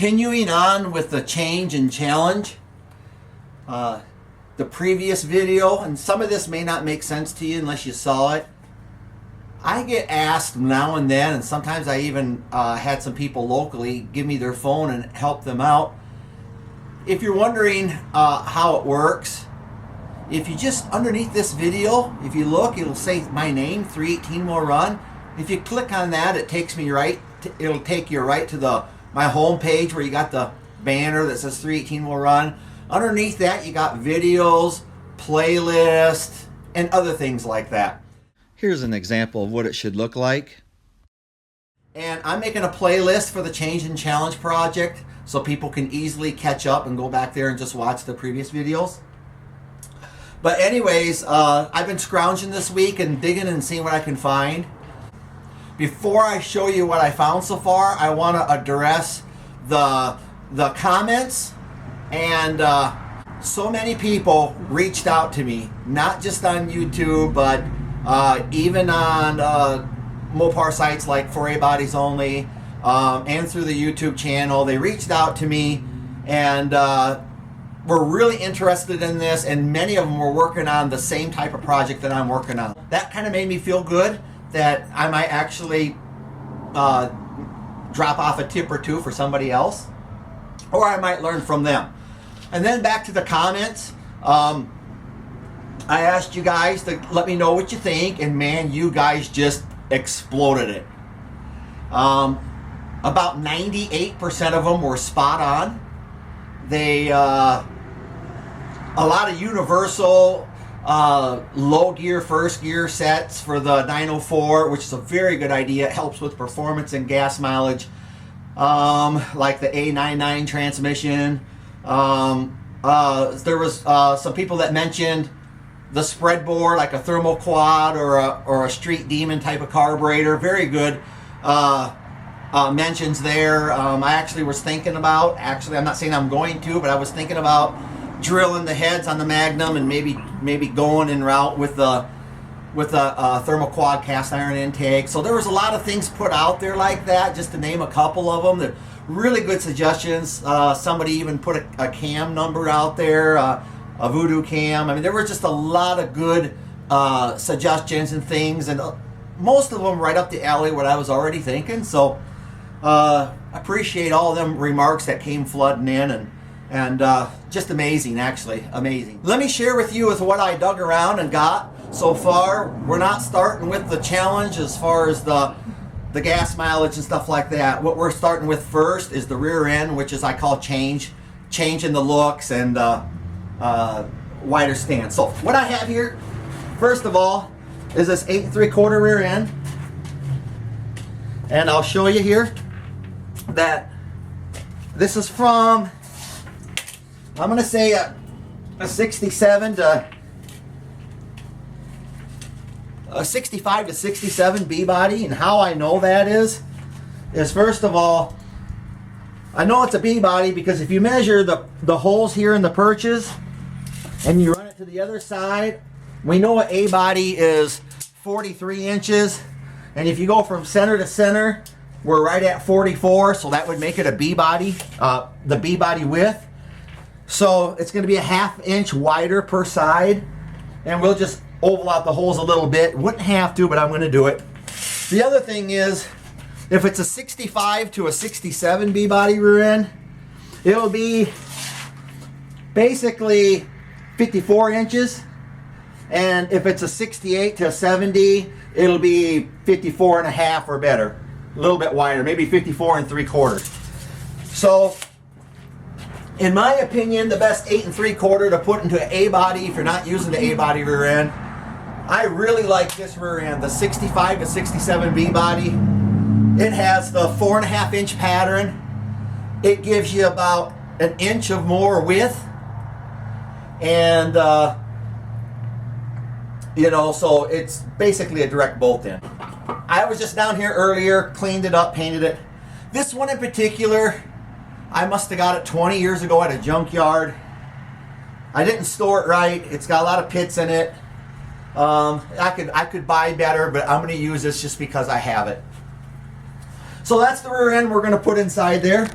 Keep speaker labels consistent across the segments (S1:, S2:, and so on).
S1: Continuing on with the change and challenge, the previous video, and some of this may not make sense to you unless you saw it. I get asked now and then, and sometimes I even had some people locally give me their phone and help them out. If you're wondering how it works, if you just underneath this video, if you look, it'll say my name, 318 will run. If you click on that, it takes me right. It'll take you right to my home page where you got the banner that says 318 will run. Underneath that, you got videos, playlists, and other things like that. Here's an example of what it should look like. And I'm making a playlist for the Change and Challenge project so people can easily catch up and go back there and just watch the previous videos. But anyways, I've been scrounging this week and digging and seeing what I can find. Before I show you what I found so far, I want to address the comments. And so many people reached out to me, not just on YouTube, but even on Mopar sites like 4A Bodies Only, and through the YouTube channel. They reached out to me and were really interested in this, and many of them were working on the same type of project that I'm working on. That kind of made me feel good that I might actually drop off a tip or two for somebody else, or I might learn from them. And then back to the comments. I asked you guys to let me know what you think, and man, you guys just exploded it. About 98% of them were spot on. They, a lot of universal low gear, first gear sets for the 904, which is a very good idea. It helps with performance and gas mileage, like the A99 transmission. There was some people that mentioned the spread bore, like a thermal quad or a street demon type of carburetor. Very good mentions there. I actually was thinking about, I'm not saying I'm going to, but I was thinking about drilling the heads on the Magnum and maybe going en route with a thermal quad cast iron intake. So there was a lot of things put out there like that, just to name a couple of them. They're really good suggestions. Somebody even put a cam number out there, a Voodoo cam. I mean, there were just a lot of good suggestions and things, and most of them right up the alley what I was already thinking. So appreciate all of them remarks that came flooding in, and just amazing, actually amazing. Let me share with you what I dug around and got so far. We're not starting with the challenge as far as the gas mileage and stuff like that. What we're starting with first is the rear end, which is I call changing the looks and wider stance. So what I have here, first of all, is this 8 3/4 rear end, and I'll show you here that this is from, I'm going to say a 67 to a 65 to 67 B body. And how I know that is first of all, I know it's a B body because if you measure the holes here in the perches and you run it to the other side, we know an A body is 43 inches, and if you go from center to center, we're right at 44, so that would make it a B body, the B body width. So it's going to be a 1/2 inch wider per side, and we'll just oval out the holes a little bit. Wouldn't have to, but I'm going to do it. The other thing is, if it's a 65 to a 67 B body rear end, it'll be basically 54 inches. And if it's a 68 to a 70, it'll be 54 and a half or better. A little bit wider, maybe 54 3/4. So, in my opinion, the best 8 3/4 to put into an A body if you're not using the A body rear end. I really like this rear end, the 65 to 67 B body. It has the 4.5 inch pattern. It gives you about an inch of more width, and you know, so it's basically a direct bolt in. I was just down here earlier, cleaned it up, painted it. This one in particular, I must have got it 20 years ago at a junkyard. I didn't store it right. It's got a lot of pits in it. I could buy better, but I'm going to use this just because I have it. So that's the rear end we're going to put inside there.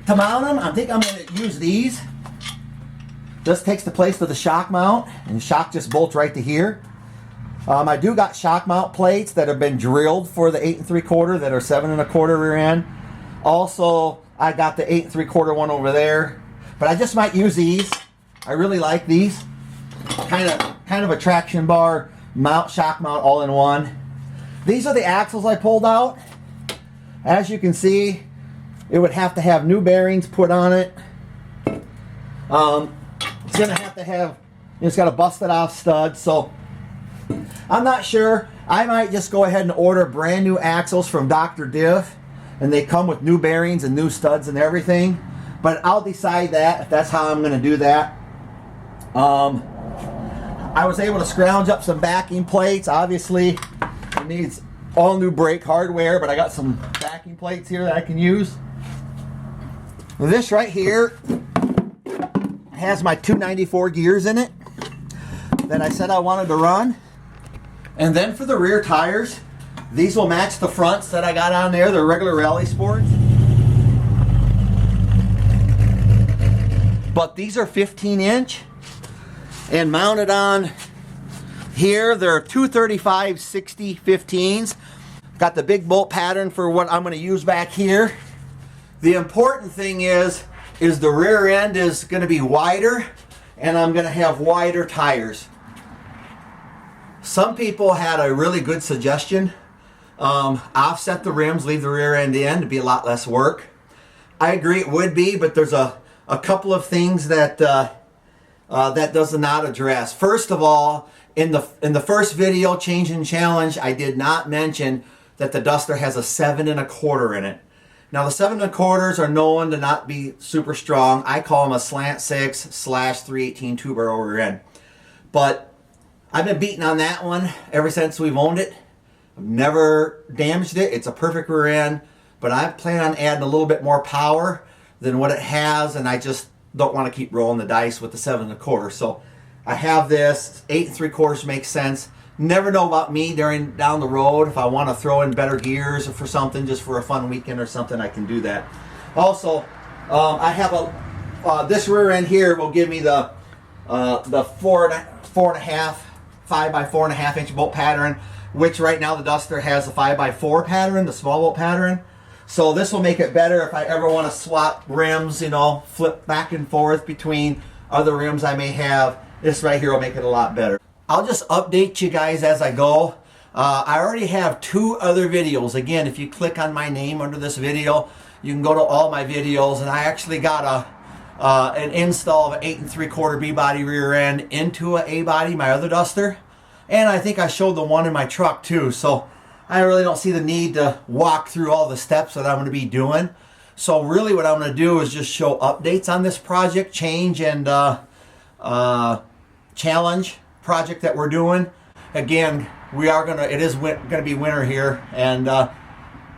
S1: To mount them, I think I'm going to use these. This takes the place of the shock mount, and the shock just bolts right to here. I do got shock mount plates that have been drilled for the 8 3/4 that are 7 1/4 rear end. Also, I got the 8 3/4 one over there, but I just might use these. I really like these. Kind of a traction bar mount, shock mount, all in one. These are the axles I pulled out. As you can see, it would have to have new bearings put on it. It's gonna have to have. It's got a busted off stud, so. I'm not sure. I might just go ahead and order brand new axles from Dr. Div, and they come with new bearings and new studs and everything. But I'll decide that if that's how I'm going to do that. I was able to scrounge up some backing plates. Obviously, it needs all new brake hardware, but I got some backing plates here that I can use. This right here has my 294 gears in it that I said I wanted to run. And then for the rear tires, these will match the fronts that I got on there. They're regular Rally Sports. But these are 15-inch. And mounted on here, they're 235/60 15s. Got the big bolt pattern for what I'm going to use back here. The important thing is the rear end is going to be wider, and I'm going to have wider tires. Some people had a really good suggestion. Offset the rims, leave the rear end in, to be a lot less work. I agree it would be, but there's a couple of things that that does not address. First of all, in the first video, Change and Challenge, I did not mention that the Duster has a 7 1/4 in it. Now the 7 1/4s are known to not be super strong. I call them a slant 6/318 two-barrel rear end. But I've been beating on that one ever since we've owned it. I've never damaged it. It's a perfect rear end, but I plan on adding a little bit more power than what it has, and I just don't want to keep rolling the dice with the 7 1/4. So I have this. 8 3/4 makes sense. Never know about me down the road. If I want to throw in better gears or for something, just for a fun weekend or something, I can do that. Also, I have this rear end here will give me the 4.5 5 by 4.5 inch bolt pattern, which right now the Duster has a 5 by 4 pattern, the small bolt pattern. So this will make it better if I ever want to swap rims, you know, flip back and forth between other rims I may have. This right here will make it a lot better. I'll just update you guys as I go. I already have 2 other videos. Again, if you click on my name under this video, you can go to all my videos, and I actually got an install of an 8 3/4 B-body rear end into a A-body, my other Duster. And I think I showed the one in my truck too. So I really don't see the need to walk through all the steps that I'm going to be doing. So really what I'm going to do is just show updates on this project, Change and Challenge project that we're doing. Again, it is going to be winter here, and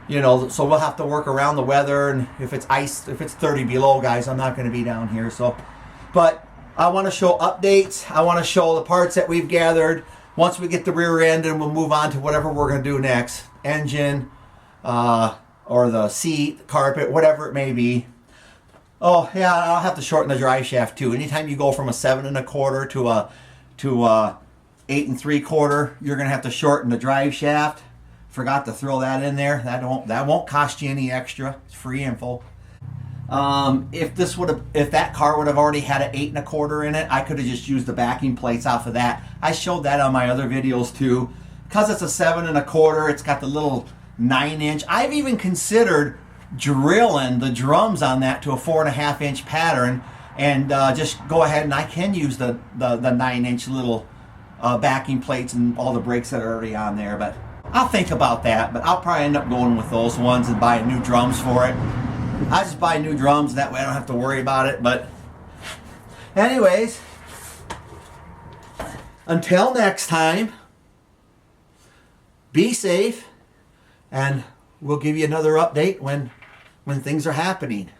S1: you know, so we'll have to work around the weather, and if it's ice, if it's 30 below, guys, I'm not going to be down here. So, but I want to show updates. I want to show the parts that we've gathered. Once we get the rear end, and we'll move on to whatever we're going to do next. Engine, or the seat, carpet, whatever it may be. Oh, yeah, I'll have to shorten the drive shaft too. Anytime you go from a 7 1/4 to a 8 3/4, you're going to have to shorten the drive shaft. Forgot to throw that in there. That won't cost you any extra. It's free info. If that car would have already had an 8 1/4 in it, I could have just used the backing plates off of that. I showed that on my other videos too. Because it's a 7 1/4, it's got the little 9-inch. I've even considered drilling the drums on that to a 4.5 inch pattern, and just go ahead, and I can use the 9-inch little backing plates and all the brakes that are already on there. But I'll think about that, but I'll probably end up going with those ones and buying new drums for it. I just buy new drums, that way I don't have to worry about it. But anyways, until next time, be safe, and we'll give you another update when things are happening.